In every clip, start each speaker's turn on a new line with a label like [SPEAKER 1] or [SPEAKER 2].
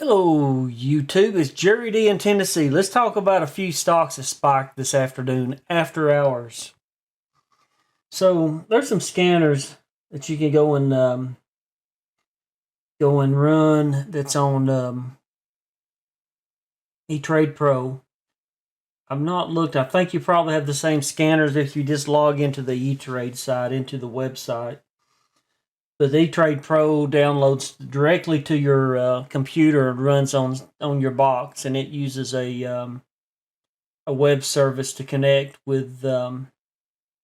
[SPEAKER 1] Hello, YouTube. It's Jerry D in Tennessee. Let's talk about a few stocks that spiked this afternoon after hours. So there's some scanners that you can go and run. That's on eTrade Pro. I've not looked. I think you probably have the same scanners if you just log into the eTrade site, into the website. But the eTrade Pro downloads directly to your computer and runs on your box, and it uses a web service to connect with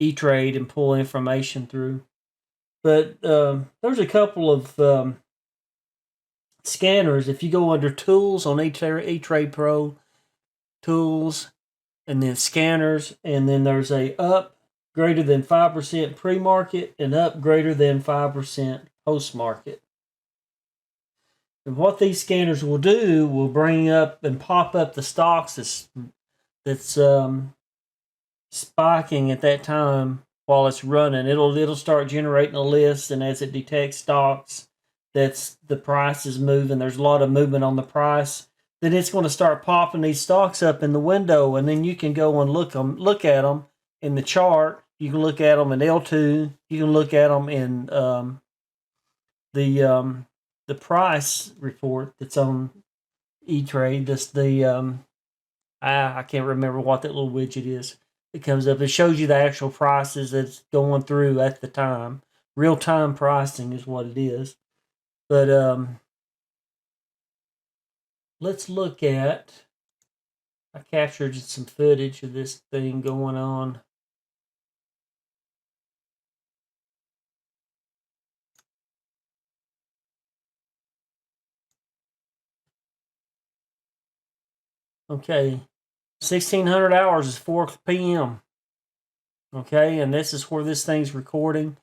[SPEAKER 1] eTrade and pull information through. But there's a couple of scanners. If you go under Tools on eTrade Pro, Tools, and then Scanners, and then there's a up greater than 5% pre-market and up greater than 5% post-market. And what these scanners will do will bring up and pop up the stocks that's spiking at that time while it's running. It'll start generating a list, and as it detects stocks that's the price is moving, there's a lot of movement on the price, then it's going to start popping these stocks up in the window, and then you can go and look at them in the chart. You can look at them in L2. You can look at them in the price report that's on eTrade. I can't remember what that little widget is. It comes up. It shows you the actual prices that's going through at the time. Real time pricing is what it is. But let's look at. I captured some footage of this thing going on. Okay, 1600 hours is 4 p.m. Okay, and this is where this thing's recording.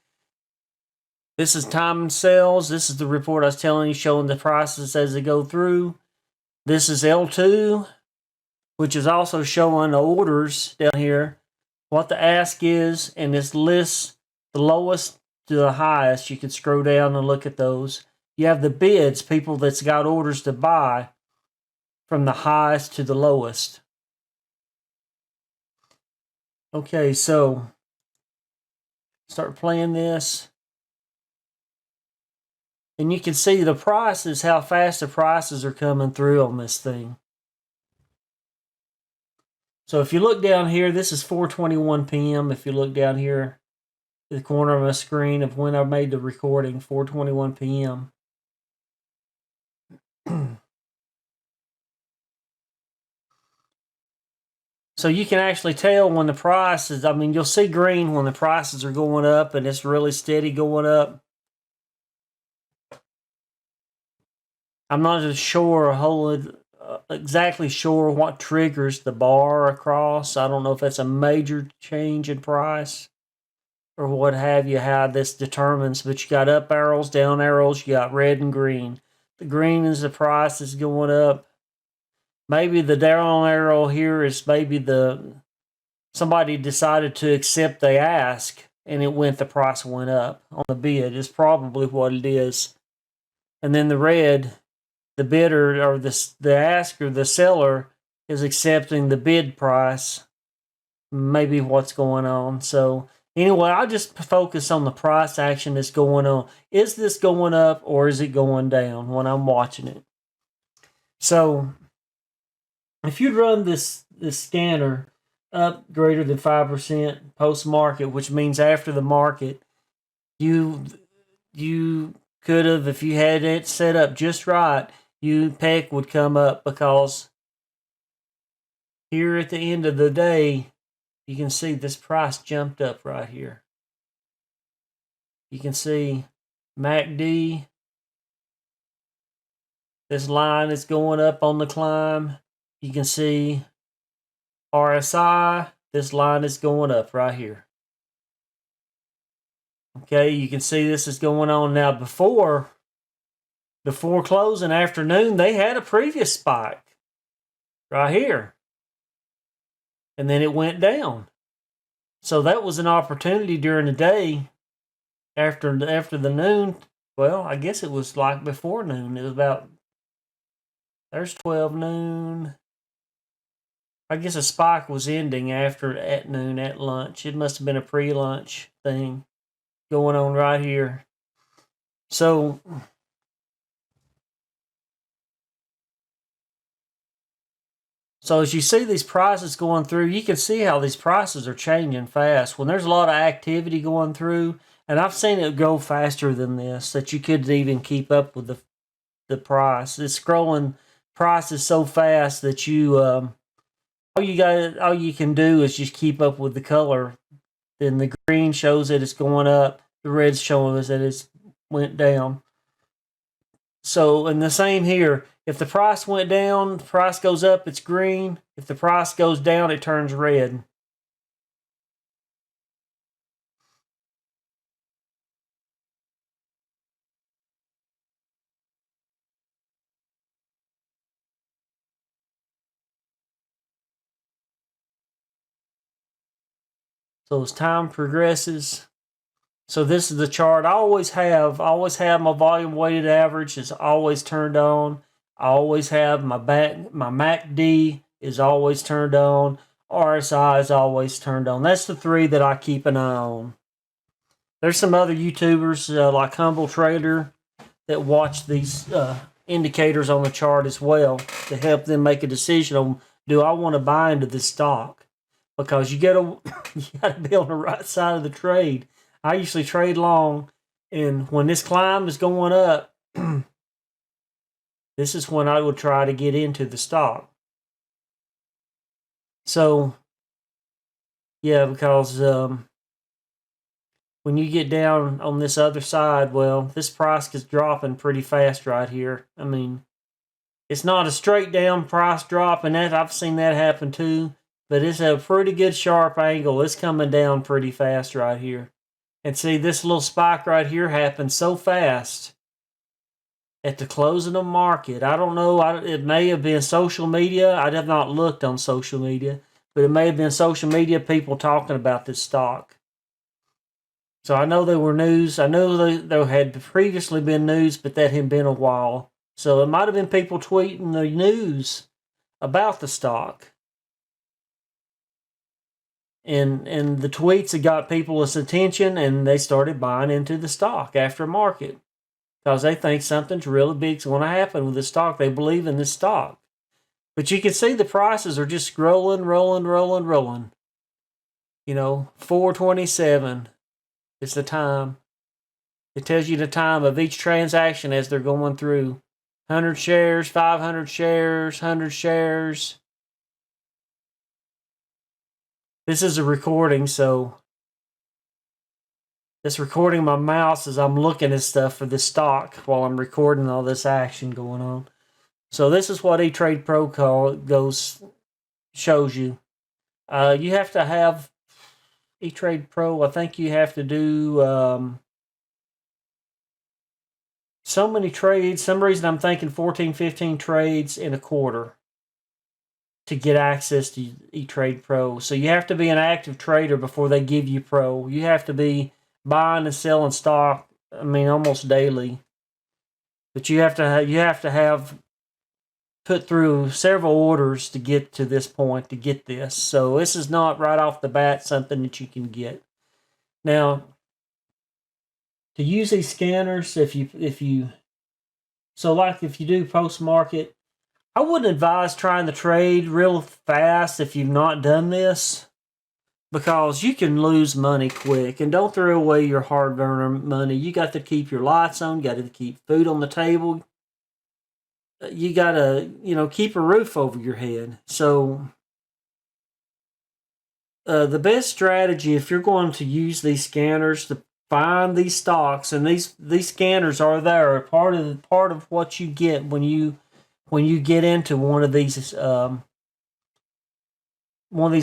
[SPEAKER 1] This is time and sales. This is the report I was telling you, showing the prices as they go through. This is L2, which is also showing the orders down here, what the ask is, and this lists the lowest to the highest. You can scroll down and look at those. You have the bids, people that's got orders to buy, from the highest to the lowest. Okay, so start playing this. And you can see the prices, how fast the prices are coming through on this thing. So if you look down here, this is 4:21 p.m. If you look down here to the corner of my screen of when I made the recording, 4:21 p.m. So you can actually tell when the prices, you'll see green when the prices are going up and it's really steady going up. I'm not exactly sure what triggers the bar across. I don't know if that's a major change in price or what have you, how this determines. But you got up arrows, down arrows, you got red and green. The green is the price is going up. Maybe the down arrow here is maybe somebody decided to accept the ask and the price went up on the bid is probably what it is. And then the red, the bidder or the asker, the seller is accepting the bid price. Maybe what's going on. So anyway, I'll just focus on the price action that's going on. Is this going up or is it going down when I'm watching it? So if you run this scanner up greater than 5% post-market, which means after the market, you could have, if you had it set up just right, PECK would come up, because here at the end of the day, you can see this price jumped up right here. You can see MACD. This line is going up on the climb. You can see RSI. This line is going up right here. Okay, you can see this is going on now. Before closing afternoon, they had a previous spike right here. And then it went down. So that was an opportunity during the day after the noon. Well, I guess it was like before noon. It was about There's 12 noon. I guess a spike was ending at noon at lunch. It must have been a pre-lunch thing going on right here. So as you see these prices going through, you can see how these prices are changing fast. When there's a lot of activity going through, and I've seen it go faster than this, that you couldn't even keep up with the price. It's scrolling prices so fast that all you can do is just keep up with the color. Then the green shows that it's going up, the red's showing us that it's went down. So, and the same here. If the price went down, the price goes up, it's green. If the price goes down, it turns red. So as time progresses, so this is the chart I always have. I always have my volume weighted average is always turned on. I always have my MACD is always turned on. RSI is always turned on. That's the three that I keep an eye on. There's some other YouTubers like Humble Trader that watch these indicators on the chart as well to help them make a decision on, do I want to buy into this stock? Because you gotta be on the right side of the trade. I usually trade long, and when this climb is going up, this is when I would try to get into the stock. So, yeah, because when you get down on this other side, well, this price is dropping pretty fast right here. I mean, it's not a straight down price drop, and that I've seen that happen too, but it's a pretty good sharp angle. It's coming down pretty fast right here. And see, this little spike right here happened so fast at the close of the market. I don't know. It may have been social media. I have not looked on social media, but it may have been social media people talking about this stock. So I know there were news. I know there had previously been news, but that had been a while. So it might have been people tweeting the news about the stock. And the tweets had got people's attention, and they started buying into the stock after market because they think something's really big's going to happen with the stock. They believe in this stock. But you can see the prices are just rolling. 427 is the time. It tells you the time of each transaction as they're going through. 100 shares, 500 shares, 100 shares. This is a recording, so it's recording my mouse as I'm looking at stuff for this stock while I'm recording all this action going on. So this is what E-Trade Pro shows you. You have to have E-Trade Pro. I think you have to do so many trades. Some reason I'm thinking 14, 15 trades in a quarter to get access to E-Trade Pro. So you have to be an active trader before they give you Pro. You have to be buying and selling stock, almost daily. But you have to have put through several orders to get to this point, to get this. So this is not right off the bat something that you can get. Now, to use these scanners, if you do post market, I wouldn't advise trying to trade real fast if you've not done this, because you can lose money quick. And don't throw away your hard-earned money. You got to keep your lights on. You got to keep food on the table. You got to, keep a roof over your head. So the best strategy, if you're going to use these scanners to find these stocks, and these scanners are there, part of what you get when you get into one of these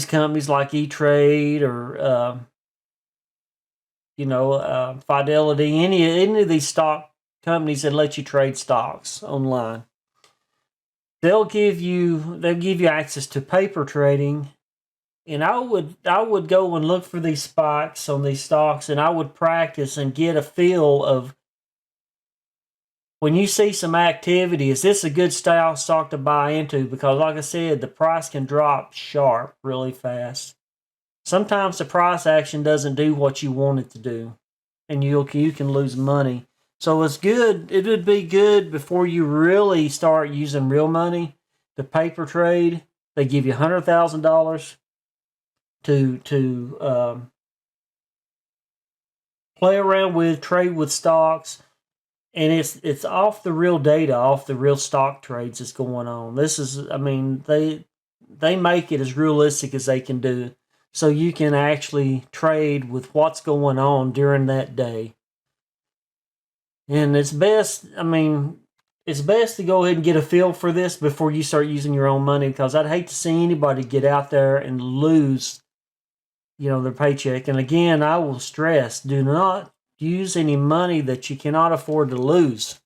[SPEAKER 1] companies like E-Trade or Fidelity, any of these stock companies that let you trade stocks online. They'll give you access to paper trading, and I would go and look for these spikes on these stocks, and I would practice and get a feel of when you see some activity, is this a good style stock to buy into? Because like I said, the price can drop sharp really fast. Sometimes the price action doesn't do what you want it to do, and you can lose money. So it's good. It would be good before you really start using real money to paper trade. They give you $100,000 to play around with, trade with stocks, and it's off the real data, off the real stock trades that's going on. This is, I mean, they make it as realistic as they can do, so you can actually trade with what's going on during that day. And it's best, I mean, it's best to go ahead and get a feel for this before you start using your own money, because I'd hate to see anybody get out there and lose, their paycheck. And again, I will stress, do not use any money that you cannot afford to lose.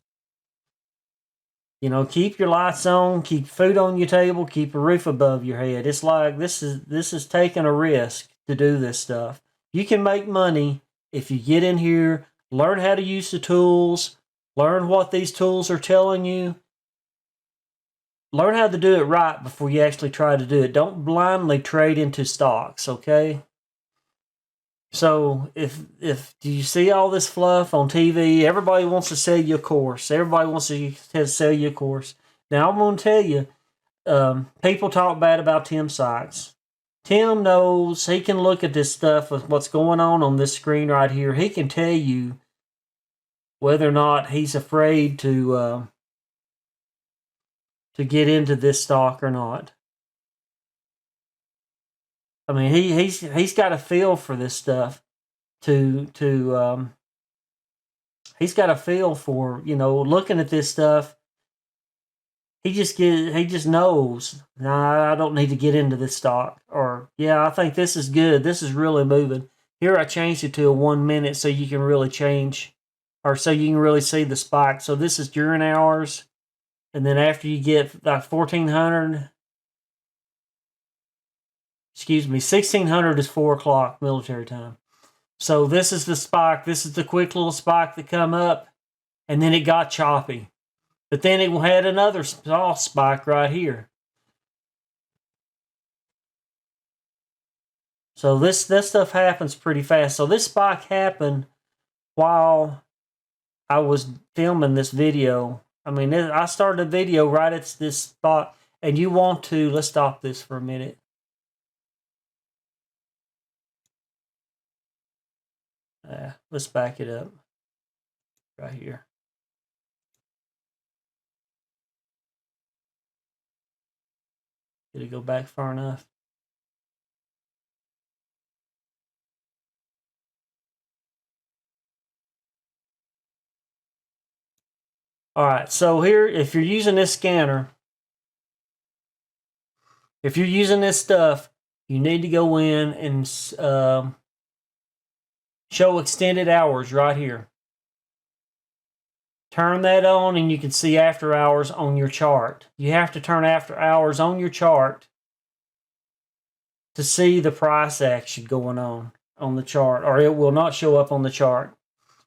[SPEAKER 1] Keep your lights on, keep food on your table, keep a roof above your head. It's like this is taking a risk to do this stuff. You can make money if you get in here, learn how to use the tools, learn what these tools are telling you. Learn how to do it right before you actually try to do it. Don't blindly trade into stocks, okay? So if do you see all this fluff on TV? Everybody wants to sell you a course. Everybody wants to sell you a course. Now I'm going to tell you, people talk bad about Tim Sykes. Tim knows, he can look at this stuff with what's going on this screen right here. He can tell you whether or not he's afraid to get into this stock or not. I mean, he's got a feel for this stuff. He's got a feel for, looking at this stuff. He just knows. Nah, I don't need to get into this stock. Or yeah, I think this is good. This is really moving. Here I changed it to a 1 minute so you can really change, or so you can really see the spike. So this is during hours, and then after you get like 1400. 1600 is 4 o'clock military time. So this is the spike. This is the quick little spike that come up, and then it got choppy. But then it had another small spike right here. So this stuff happens pretty fast. So this spike happened while I was filming this video. I mean, I started a video right at this spot, and you want to, let's stop this for a minute. Let's back it up right here. Did it go back far enough? All right, so here, if you're using this scanner, if you're using this stuff, you need to go in and show extended hours right here. Turn that on and you can see after hours on your chart. You have to turn after hours on your chart to see the price action going on the chart, or it will not show up on the chart.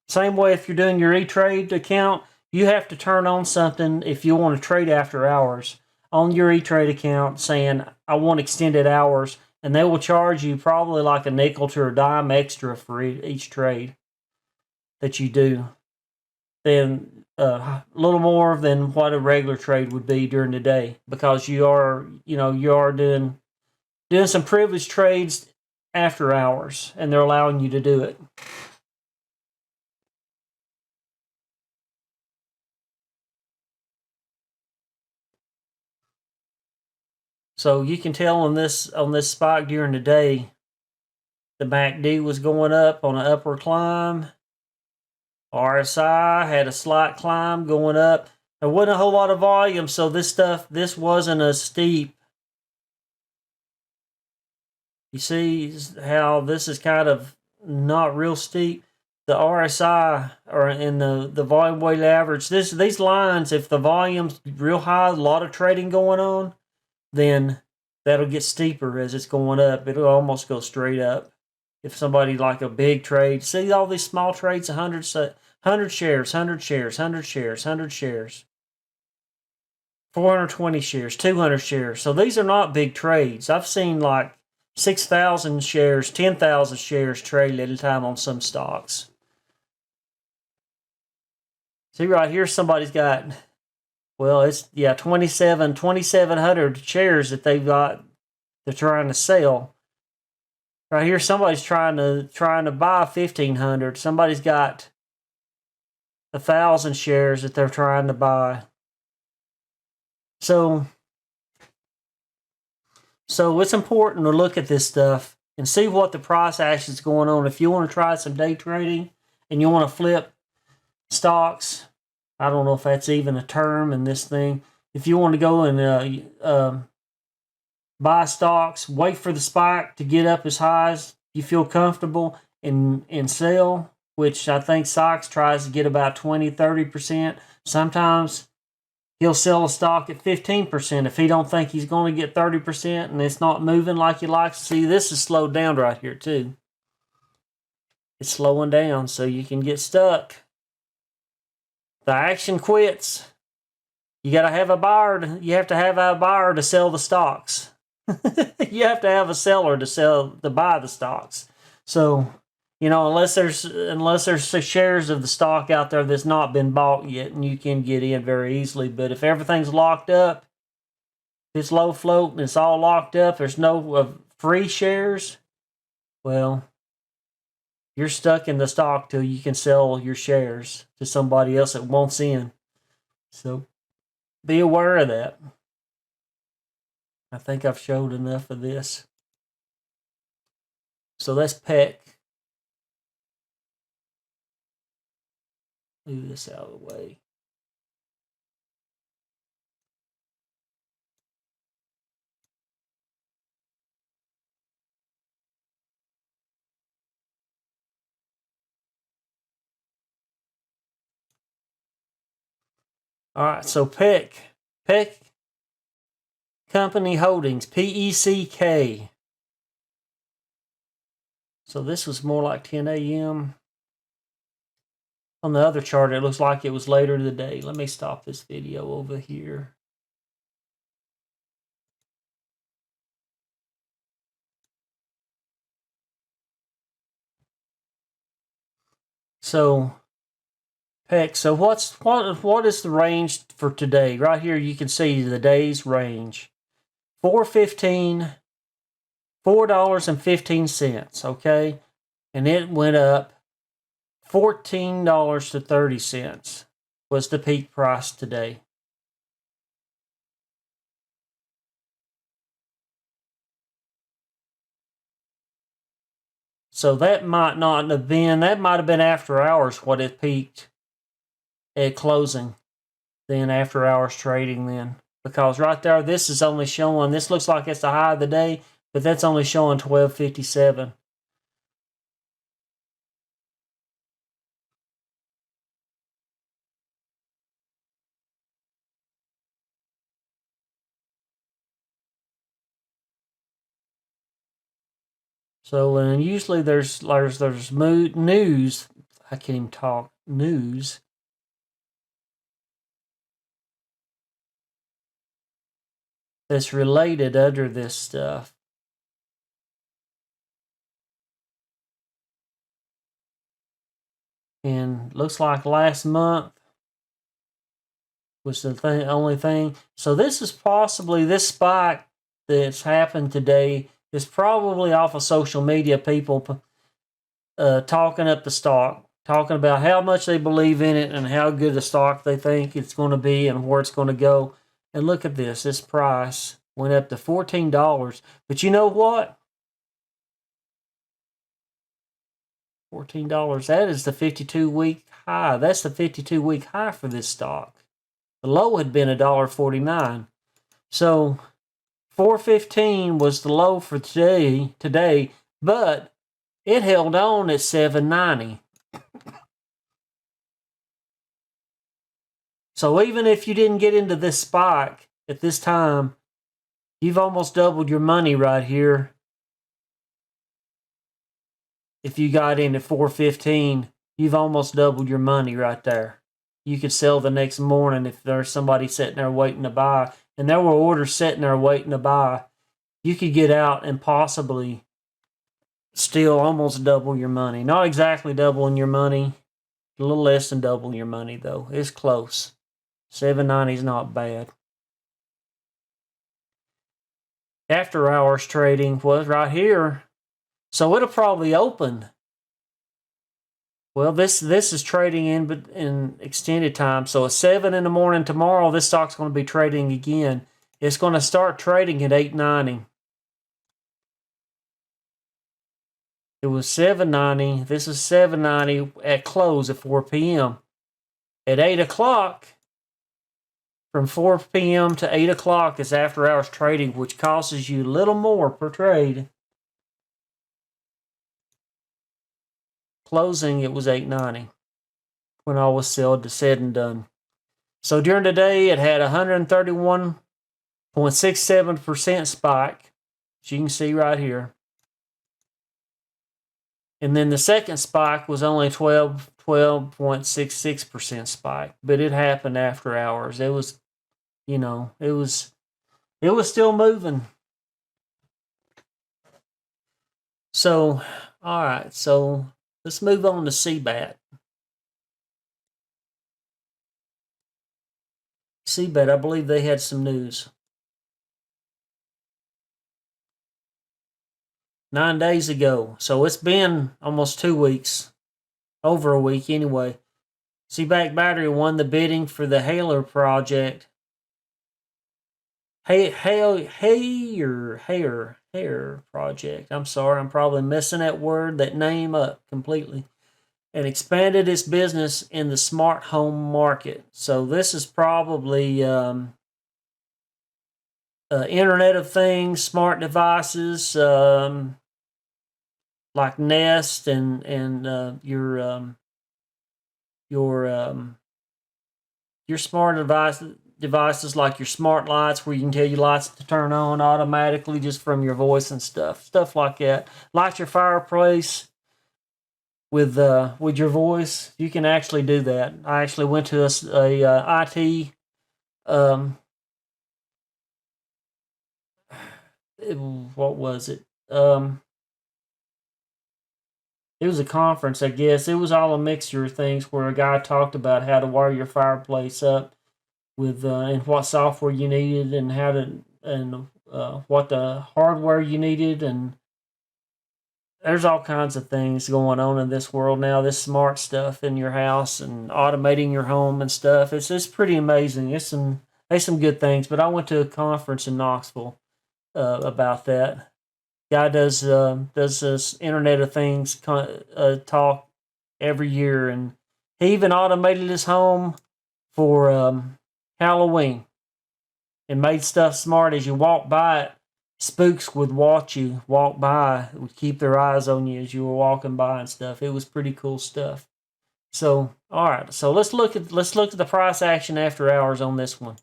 [SPEAKER 1] Same way if you're doing your E-Trade account, you have to turn on something if you want to trade after hours on your E-Trade account saying, I want extended hours, and they will charge you probably like a nickel to a dime extra for each trade that you do. Then a little more than what a regular trade would be during the day, because you are doing some privileged trades after hours, and they're allowing you to do it. So you can tell on this spike during the day, the MACD was going up on an upward climb. RSI had a slight climb going up. There wasn't a whole lot of volume, so this wasn't as steep. You see how this is kind of not real steep. The RSI, or in the volume weighted average, these lines, if the volume's real high, a lot of trading going on, then that'll get steeper as it's going up. It'll almost go straight up. If somebody like a big trade, see all these small trades, 100 shares, 100 shares, 100 shares, 100 shares, 420 shares, 200 shares. So these are not big trades. I've seen like 6,000 shares, 10,000 shares traded at a time on some stocks. See right here, somebody's got, well, it's, 2,700 shares that they've got, they're trying to sell. Right here, somebody's trying to buy 1,500. Somebody's got 1,000 shares that they're trying to buy. So it's important to look at this stuff and see what the price action is going on. If you want to try some day trading and you want to flip stocks, I don't know if that's even a term in this thing. If you want to go and buy stocks, wait for the spike to get up as high as you feel comfortable and sell, which I think stocks tries to get about 20-30%. Sometimes he'll sell a stock at 15% if he don't think he's going to get 30% and it's not moving like he likes to see. This is slowed down right here too. It's slowing down, so you can get stuck. The action quits. You got to have a buyer. You have to have a buyer to sell the stocks. You have to have a seller to buy the stocks. So, unless there's shares of the stock out there that's not been bought yet, and you can get in very easily. But if everything's locked up, if it's low float and it's all locked up, there's no free shares, well, you're stuck in the stock till you can sell your shares to somebody else that wants in. So be aware of that. I think I've showed enough of this. So that's PECK. Move this out of the way. All right, so PECK Company Holdings, PECK. So this was more like 10 a.m. On the other chart, it looks like it was later in the day. Let me stop this video over here. So PECK. So what is the range for today? Right here, you can see the day's range. $4.15, $4.15. Okay, and it went up $14 to 30 cents was the peak price today. So that might not have been, that might have been after hours what it peaked at closing, then after hours trading then. Because right there, this is only showing, this looks like it's the high of the day, but that's only showing 12.57. So, and usually there's news, I can't even talk, news that's related under this stuff. And looks like last month was the only thing. So this is possibly, this spike that's happened today is probably off of social media, people talking up the stock, talking about how much they believe in it and how good the stock they think it's going to be and where it's going to go. And look at this. This price went up to $14. But you know what? $14. That is the 52-week high. That's the 52-week high for this stock. The low had been $1.49. So $4.15 was the low for today, but it held on at $7.90. So even if you didn't get into this spike at this time, you've almost doubled your money right here. If you got in at $4.15 you've almost doubled your money right there. You could sell the next morning if there's somebody sitting there waiting to buy, and there were orders sitting there waiting to buy. You could get out and possibly still almost double your money. Not exactly doubling your money, a little less than doubling your money though. It's close. $7.90 is not bad. After hours trading was right here, so it'll probably open. Well, this is trading in extended time. So at 7 in the morning tomorrow, this stock's going to be trading again. It's going to start trading at $8.90. It was $7.90. This is $7.90 at close at 4 p.m. At 8 o'clock, from 4 p.m. to 8 o'clock is after hours trading, which costs you a little more per trade. Closing, it was $8.90 when all was said and done. So during the day, it had 131.67% spike, as you can see right here. And then the second spike was only 12.66% spike, but it happened after hours. It was, it was still moving. So, all right, so let's move on to CBAT. CBAT, I believe they had some news. 9 days ago. So it's been almost 2 weeks. Over a week anyway. CBAT Battery won the bidding for the Haler project. Hayer project. I'm sorry, I'm probably messing that name up completely. And expanded its business in the smart home market. So this is probably Internet of Things, smart devices, like Nest and your smart devices like your smart lights, where you can tell your lights to turn on automatically just from your voice and stuff like that. Light your fireplace with your voice. You can actually do that. I actually went to a IT what was it? It was a conference, I guess. It was all a mixture of things where a guy talked about how to wire your fireplace up with and what software you needed and how to and what the hardware you needed, and there's all kinds of things going on in this world now. This smart stuff in your house and automating your home and stuff. It's pretty amazing. There's some good things. But I went to a conference in Knoxville about that. Guy does this Internet of Things talk every year, and he even automated his home for Halloween and made stuff smart. As you walk by it, spooks would watch you walk by, would keep their eyes on you as you were walking by and stuff. It was pretty cool stuff. So, all right, so let's look at the price action after hours on this one.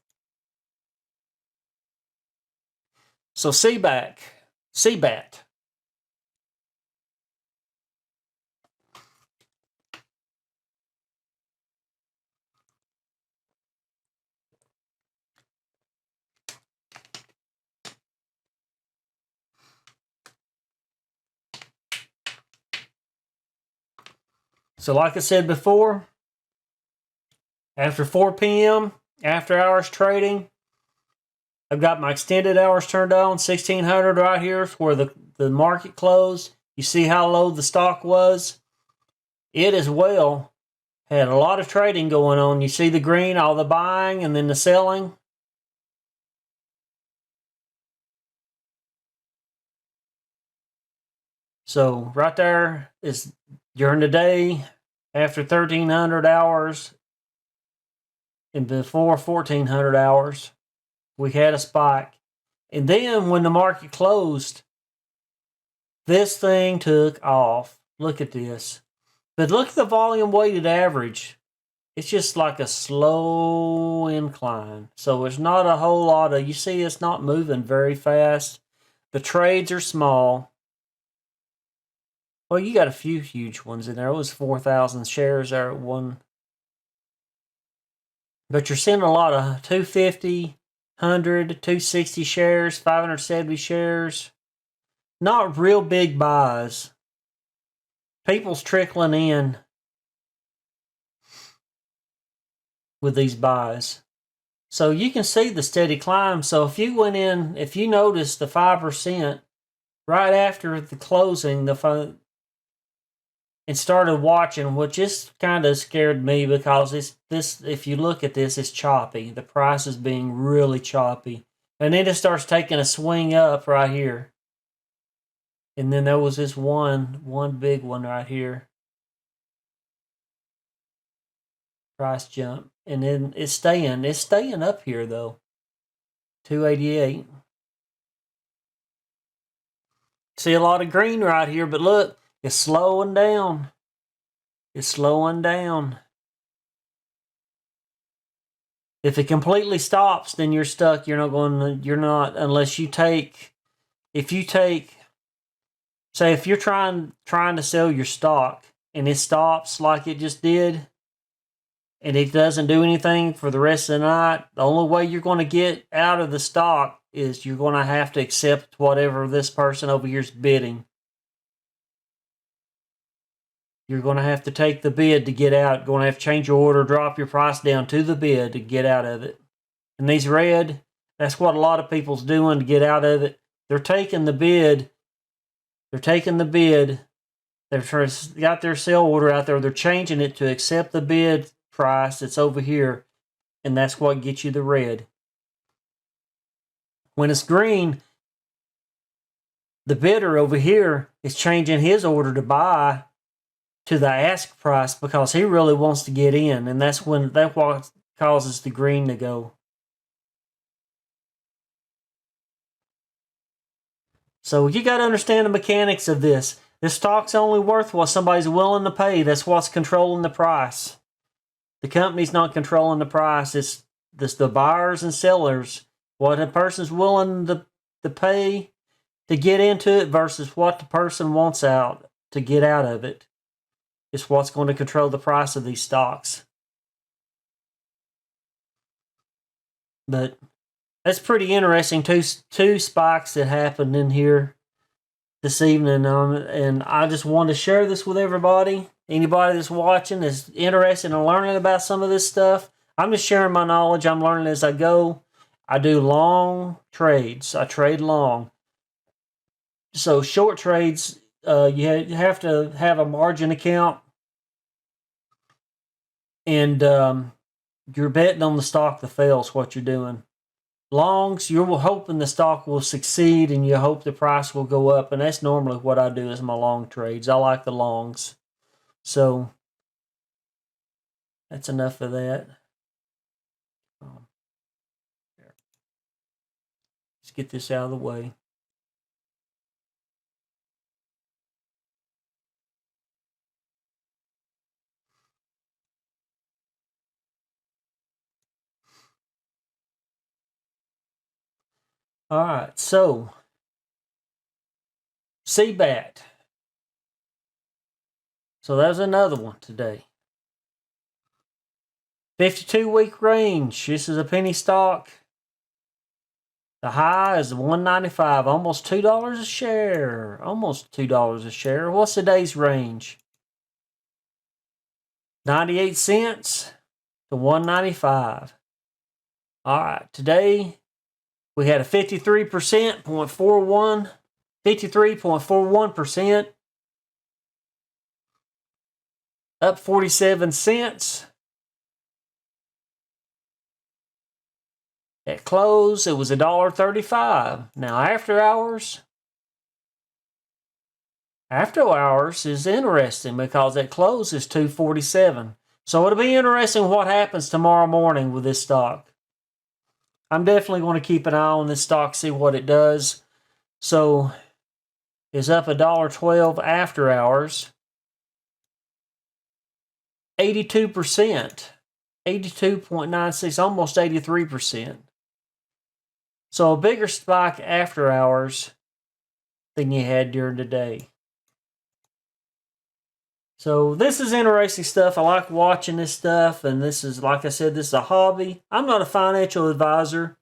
[SPEAKER 1] So CBAT. So like I said before, after 4 p.m., after hours trading, I've got my extended hours turned on, 1600 right here where the market closed. You see how low the stock was? It as well had a lot of trading going on. You see the green, all the buying and then the selling. So right there is during the day, after 1300 hours and before 1400 hours, we had a spike. And then when the market closed, this thing took off. Look at this. But look at the volume weighted average. It's just like a slow incline. So it's not a whole lot of, you see it's not moving very fast. The trades are small. Well, you got a few huge ones in there. It was 4,000 shares there at one. But you're seeing a lot of 250, 100, 260 shares, 570 shares. Not real big buys. People's trickling in with these buys. So you can see the steady climb. So if you went in, if you noticed the 5% right after the closing, and started watching, which just kind of scared me because this. If you look at this, it's choppy. The price is being really choppy, and then it starts taking a swing up right here. And then there was this one big one right here. Price jump. And then it's staying up here though. 288. See a lot of green right here, but look, it's slowing down. It's slowing down. If it completely stops, then you're stuck. You're not, unless you take, say if you're trying to sell your stock and it stops like it just did, and it doesn't do anything for the rest of the night, the only way you're going to get out of the stock is you're going to have to accept whatever this person over here is bidding. You're going to have to take the bid to get out. You're going to have to change your order, drop your price down to the bid to get out of it. And these red, that's what a lot of people's doing to get out of it. They're taking the bid. They've got their sell order out there. They're changing it to accept the bid price that's over here, and that's what gets you the red. When it's green, the bidder over here is changing his order to buy to the ask price because he really wants to get in, and that's what causes the green to go. So you got to understand the mechanics of this. This stock's only worth what somebody's willing to pay. That's what's controlling the price. The company's not controlling the price. It's the buyers and sellers. What a person's willing to pay to get into it versus what the person wants out to get out of it is what's going to control the price of these stocks. But that's pretty interesting. Two spikes that happened in here this evening, and I just wanted to share this with everybody. Anybody that's watching is interested in learning about some of this stuff. I'm just sharing my knowledge. I'm learning as I go. I do long trades. I trade long. So short trades, you have to have a margin account, and you're betting on the stock to fail is what you're doing. Longs, you're hoping the stock will succeed and you hope the price will go up, and that's normally what I do is my long trades. I like the longs. So that's enough of that. Let's get this out of the way. All right, so CBAT. So that was another one today. 52-week range. This is a penny stock. The high is $1.95, almost $2 a share. Almost $2 a share. What's today's range? 98 cents to $1.95. All right, today we had a 53.41%, up 47 cents. At close, it was $1.35. Now, after hours is interesting because at close is $2.47. So it'll be interesting what happens tomorrow morning with this stock. I'm definitely going to keep an eye on this stock, see what it does. So it's up $1.12 after hours. 82%. 82.96, almost 83%. So a bigger spike after hours than you had during the day. So this is interesting stuff. I like watching this stuff, and this is, like I said, this is a hobby. I'm not a financial advisor.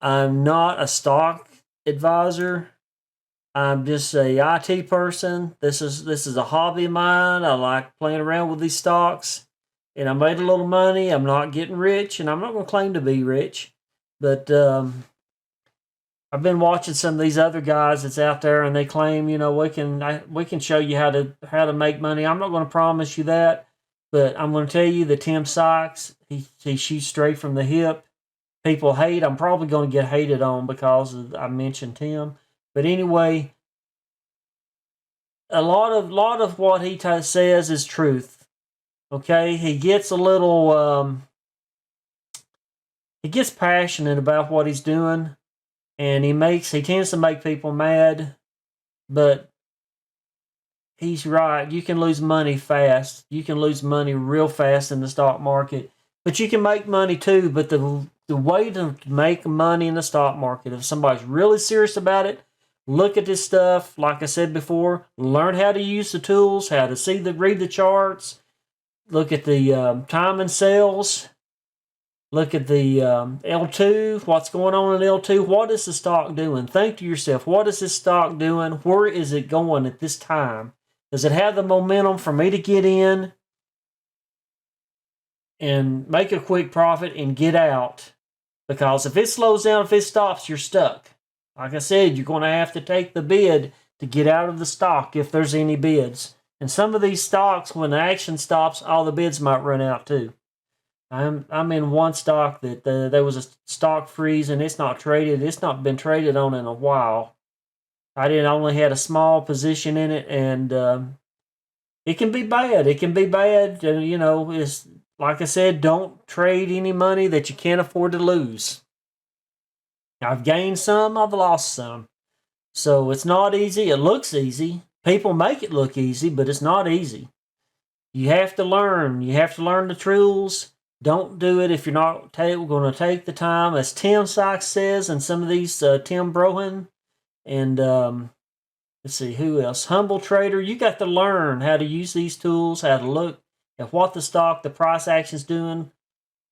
[SPEAKER 1] I'm not a stock advisor. I'm just a IT person. This is a hobby of mine. I like playing around with these stocks, and I made a little money. I'm not getting rich, and I'm not going to claim to be rich, but I've been watching some of these other guys that's out there, and they claim, we can show you how to make money. I'm not going to promise you that, but I'm going to tell you that Tim Sykes, he shoots straight from the hip. People hate. I'm probably going to get hated on because I mentioned Tim, but anyway, a lot of what he says is truth. Okay, he gets a little he gets passionate about what he's doing, and he tends to make people mad, but he's right. You can lose money fast. You can lose money real fast in the stock market, but you can make money too. But the way to make money in the stock market, if somebody's really serious about it, look at this stuff. Like I said before, learn how to use the tools, how to read the charts, look at the time and sales. Look at the L2, what's going on in L2. What is the stock doing? Think to yourself, what is this stock doing? Where is it going at this time? Does it have the momentum for me to get in and make a quick profit and get out? Because if it slows down, if it stops, you're stuck. Like I said, you're going to have to take the bid to get out of the stock if there's any bids. And some of these stocks, when the action stops, all the bids might run out too. I'm in one stock that there was a stock freeze, and it's not traded. It's not been traded on in a while. I only had a small position in it, and it can be bad. It can be bad. It's like I said, don't trade any money that you can't afford to lose. I've gained some, I've lost some. So it's not easy. It looks easy. People make it look easy, but it's not easy. You have to learn. You have to learn the tools. Don't do it if you're not going to take the time. As Tim Sykes says, and some of these, Tim Brohan, and let's see, who else? Humble Trader. You got to learn how to use these tools, how to look at what the price action's doing,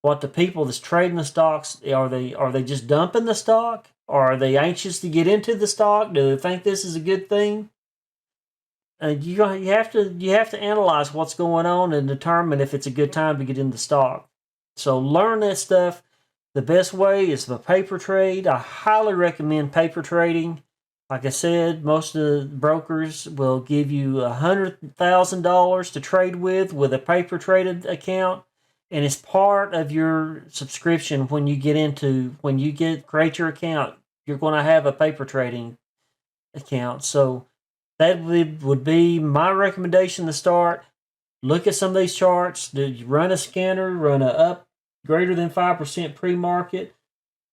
[SPEAKER 1] what the people that's trading the stocks, are they just dumping the stock? Or are they anxious to get into the stock? Do they think this is a good thing? You have to analyze what's going on and determine if it's a good time to get in the stock. So learn that stuff. The best way is the paper trade. I highly recommend paper trading. Like I said, most of the brokers will give you $100,000 to trade with a paper traded account, and it's part of your subscription when you create your account. You're going to have a paper trading account. So that would be my recommendation to start. Look at some of these charts. Run a scanner, run a up greater than 5% pre-market,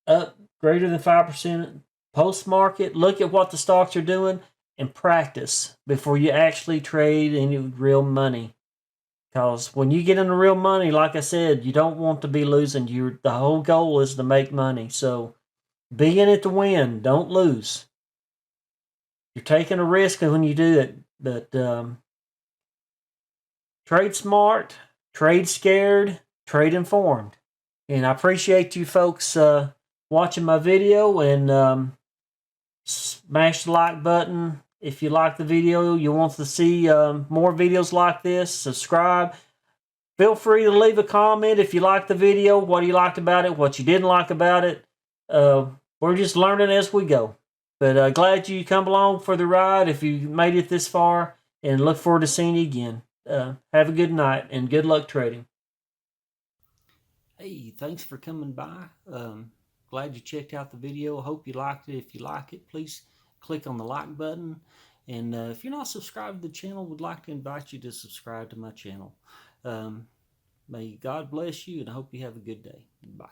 [SPEAKER 1] up greater than 5% post-market. Look at what the stocks are doing and practice before you actually trade any real money. Because when you get into real money, like I said, you don't want to be losing. The whole goal is to make money. So be in it to win. Don't lose. You're taking a risk when you do it, but trade smart, trade scared, trade informed. And I appreciate you folks watching my video, and smash the like button if you like the video. You want to see more videos like this, subscribe. Feel free to leave a comment if you liked the video, what you liked about it, what you didn't like about it. We're just learning as we go. But glad you come along for the ride if you made it this far, and look forward to seeing you again. Have a good night, and good luck trading. Hey, thanks for coming by. Glad you checked out the video. Hope you liked it. If you like it, please click on the like button. And if you're not subscribed to the channel, would like to invite you to subscribe to my channel. May God bless you, and I hope you have a good day. Bye.